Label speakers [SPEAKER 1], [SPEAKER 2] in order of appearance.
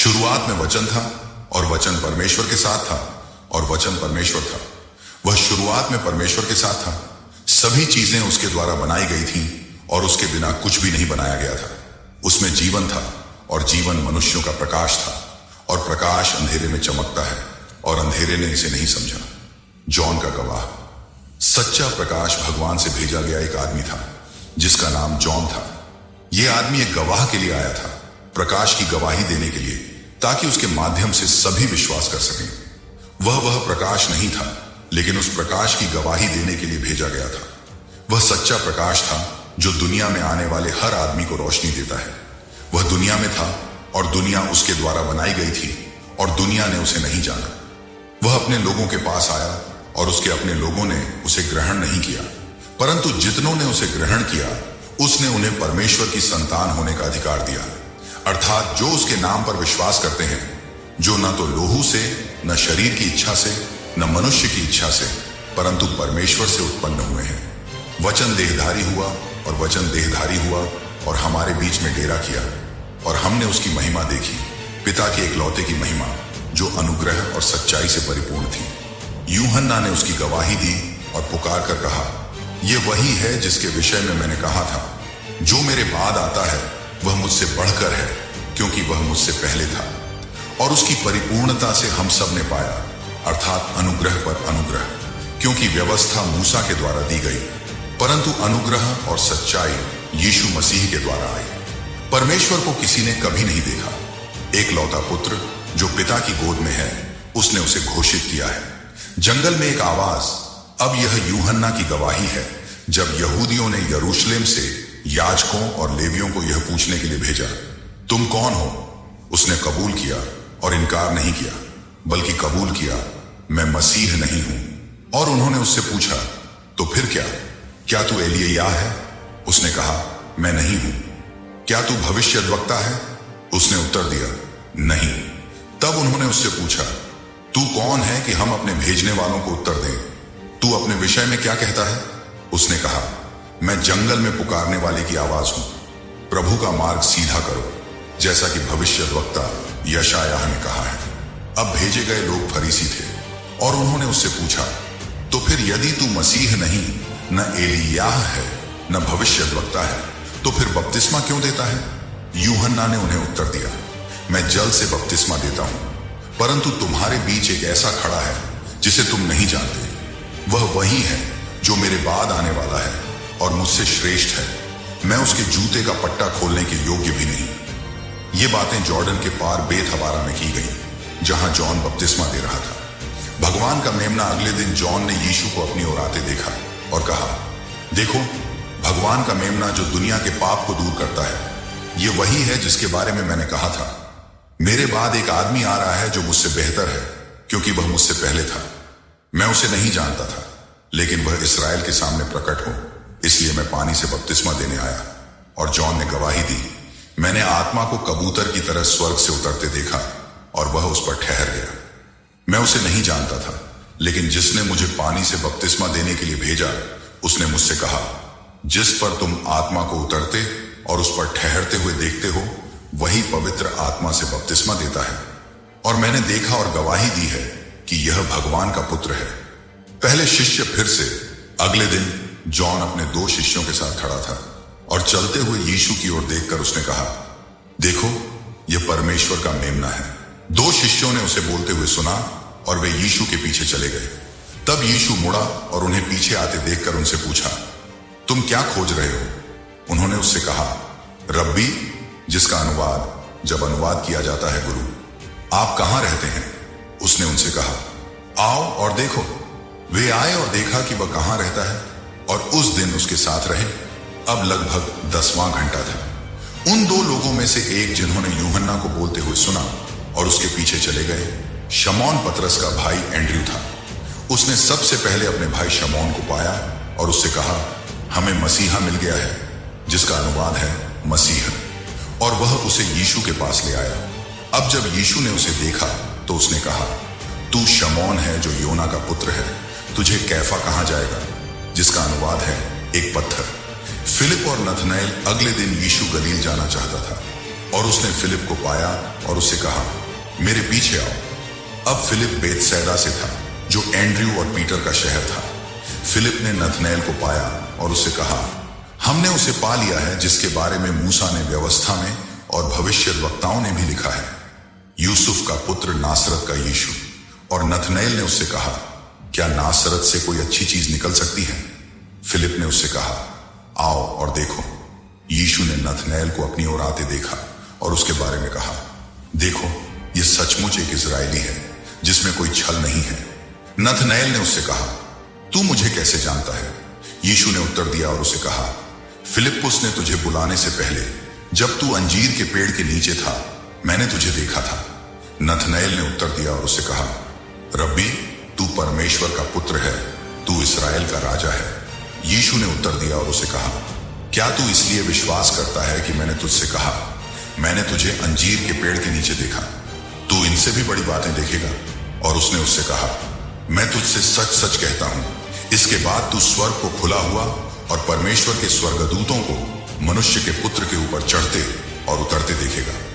[SPEAKER 1] शुरुआत में वचन था और वचन परमेश्वर के साथ था और वचन परमेश्वर था। वह शुरुआत में परमेश्वर के साथ था। सभी चीजें उसके द्वारा बनाई गई थीं और उसके बिना कुछ भी नहीं बनाया गया था। उसमें जीवन था और जीवन मनुष्यों का प्रकाश था और प्रकाश अंधेरे में चमकता है और अंधेरे ने इसे नहीं समझा। जॉन का गवाह। सच्चा प्रकाश भगवान से भेजा गया एक आदमी था जिसका नाम जॉन था। यह आदमी एक गवाह के लिए आया था, प्रकाश की गवाही देने के लिए, ताकि उसके माध्यम से सभी विश्वास कर सकें। वह प्रकाश नहीं था, लेकिन उस प्रकाश की गवाही देने के लिए भेजा गया था। वह सच्चा प्रकाश था जो दुनिया में आने वाले हर आदमी को रोशनी देता है। वह दुनिया में था और दुनिया उसके द्वारा बनाई गई थी और दुनिया ने उसे नहीं जाना। वह अपने लोगों के पास आया और उसके अपने लोगों ने उसे ग्रहण नहीं किया, परंतु जितनों ने उसे ग्रहण किया उसने उन्हें परमेश्वर की संतान होने का अधिकार दिया, अर्थात जो उसके नाम पर विश्वास करते हैं, जो न तो लोहू से, न शरीर की इच्छा से, न मनुष्य की इच्छा से, परंतु परमेश्वर से उत्पन्न हुए हैं। वचन देहधारी हुआ और वचन देहधारी हुआ और हमारे बीच में डेरा किया और हमने उसकी महिमा देखी, पिता के एकलौते की महिमा जो अनुग्रह और सच्चाई से परिपूर्ण थी। यूहन्ना ने उसकी गवाही दी और पुकार कर कहा, यह वही है जिसके विषय में मैंने कहा था, जो मेरे बाद आता है वह मुझसे बढ़कर है, क्योंकि वह मुझसे पहले था। और उसकी परिपूर्णता से हम सब ने पाया, अर्थात अनुग्रह पर अनुग्रह, क्योंकि व्यवस्था मूसा के द्वारा दी गई, परंतु अनुग्रह और सच्चाई यीशु मसीह के द्वारा आई। परमेश्वर को किसी ने कभी नहीं देखा। एकलौता पुत्र जो पिता की गोद में है, उसने उसे घोषित किया है। जंगल में एक आवाज। अब यह यूहन्ना की गवाही है, जब यहूदियों ने यरूशलेम से याजकों और लेवियों को यह पूछने के लिए भेजा, तुम कौन हो? उसने कबूल किया और इनकार नहीं किया, बल्कि कबूल किया, मैं मसीह नहीं हूं। और उन्होंने उससे पूछा, तो फिर क्या तू एलिय्याह है? उसने कहा, मैं नहीं हूं। क्या तू भविष्यद्वक्ता है? उसने उत्तर दिया, नहीं। तब उन्होंने उससे पूछा, तू कौन है कि हम अपने भेजने वालों को उत्तर दें? तू अपने विषय में क्या कहता है? उसने कहा, मैं जंगल में पुकारने वाले की आवाज हूं, प्रभु का मार्ग सीधा करो, जैसा कि भविष्यद्वक्ता यशायाह ने कहा है। अब भेजे गए लोग फरीसी थे और उन्होंने उससे पूछा, तो फिर यदि तू मसीह नहीं, न एलिय्याह है, न भविष्यद्वक्ता है, तो फिर बपतिस्मा क्यों देता है? यूहन्ना ने उन्हें उत्तर दिया, मैं जल से बपतिस्मा देता हूं, परंतु तुम्हारे बीच एक ऐसा खड़ा है जिसे तुम नहीं जानते। वह वही है जो मेरे बाद आने वाला है और मुझसे श्रेष्ठ है। मैं उसके जूते का पट्टा खोलने के योग्य भी नहीं। ये बातें जॉर्डन के पार बेतहबारा में की गई, जहां जॉन बपतिस्मा दे रहा था। भगवान का मेमना अगले दिन जॉन ने यीशु को अपनी ओर आते देखा और कहा, देखो, भगवान का मेमना जो दुनिया के पाप को दूर करता है। ये वही है जिसके बारे में मैंने कहा था, मेरे बाद एक आदमी आ रहा है जो मुझसे बेहतर है, क्योंकि वह मुझसे पहले था। मैं उसे नहीं जानता था, लेकिन वह इस्राएल के सामने प्रकट हो, इसलिए मैं पानी से बपतिस्मा देने आया। और जॉन ने गवाही दी, मैंने आत्मा को कबूतर की तरह स्वर्ग से उतरते देखा और वह उस पर ठहर गया। मैं उसे नहीं जानता था, लेकिन जिसने मुझे पानी से बपतिस्मा देने के लिए भेजा, उसने मुझसे कहा, जिस पर तुम आत्मा को उतरते और उस पर ठहरते हुए देखते हो, वही पवित्र आत्मा से बपतिस्मा देता है। और मैंने देखा और गवाही दी है कि यह भगवान का पुत्र है। पहले शिष्य फिर से। अगले दिन जॉन अपने 2 शिष्यों के साथ खड़ा था और चलते हुए यीशु की ओर देखकर उसने कहा, देखो, यह परमेश्वर का मेमना है। 2 शिष्यों ने उसे बोलते हुए सुना और वे यीशु के पीछे चले गए। तब यीशु मुड़ा और उन्हें पीछे आते देखकर उनसे पूछा, तुम क्या खोज रहे हो? उन्होंने उससे कहा, रब्बी, जिसका अनुवाद जब अनुवाद किया जाता है गुरु, आप कहां रहते हैं? उसने उनसे कहा, आओ और देखो। वे आए और देखा कि वह कहां रहता है और उस दिन उसके साथ रहे। अब लगभग 10वां घंटा था। उन 2 लोगों में से एक, जिन्होंने यूहन्ना को बोलते हुए सुना और उसके पीछे चले गए, शमौन पतरस का भाई एंड्रयू था। उसने सबसे पहले अपने भाई शमौन को पाया और उससे कहा, हमें मसीहा मिल गया है, जिसका अनुवाद है मसीह। और वह उसे यीशु के पास ले आया। अब जब यीशु ने उसे देखा तो उसने कहा, तू शमौन है जो योना का पुत्र है, तुझे कैफा कहा जाएगा, जिसका अनुवाद है एक पत्थर। फिलिप और नथनएल अगले दिन यीशु गलील जाना चाहता था। और उसने फिलिप को पाया और उससे कहा, मेरे पीछे आओ। अब फिलिप बेतसैदा से था, जो एंड्रयू और पीटर का शहर था। फिलिप ने नथनएल को पाया और उससे कहा, हमने उसे पा लिया है जिसके बारे में मूसा ने व्यवस्था में और भविष्यद्वक्ताओं ने भी लिखा है, यूसुफ का पुत्र नासरत का यीशु। और नथनएल ने उससे कहा, क्या नासरत से कोई अच्छी चीज निकल सकती है? फिलिप ने उससे कहा, आओ और देखो। यीशु ने नथनएल को अपनी ओर आते देखा और उसके बारे में कहा, देखो, यह सचमुच एक इजरायली है जिसमें कोई छल नहीं है। नथनएल ने उससे कहा, तू मुझे कैसे जानता है? यीशु ने उत्तर दिया और उसे कहा, फिलिप्पुस ने तुझे बुलाने से पहले जब तू अंजीर के पेड़ के नीचे था, मैंने तुझे देखा था। नथनएल ने उत्तर दिया और उससे कहा, रब्बी, तू परमेश्वर का पुत्र है, तू इस्राएल का राजा है। यीशु ने उत्तर दिया और उसे कहा, क्या तू इसलिए विश्वास करता है कि मैंने तुझसे कहा, मैंने तुझे अंजीर के पेड़ के नीचे देखा? तू इनसे भी बड़ी बातें देखेगा। और उसने उससे कहा, मैं तुझसे सच सच कहता हूं, इसके बाद तू स्वर्ग को खुला हुआ और परमेश्वर के स्वर्गदूतों को मनुष्य के पुत्र के ऊपर चढ़ते और उतरते देखेगा।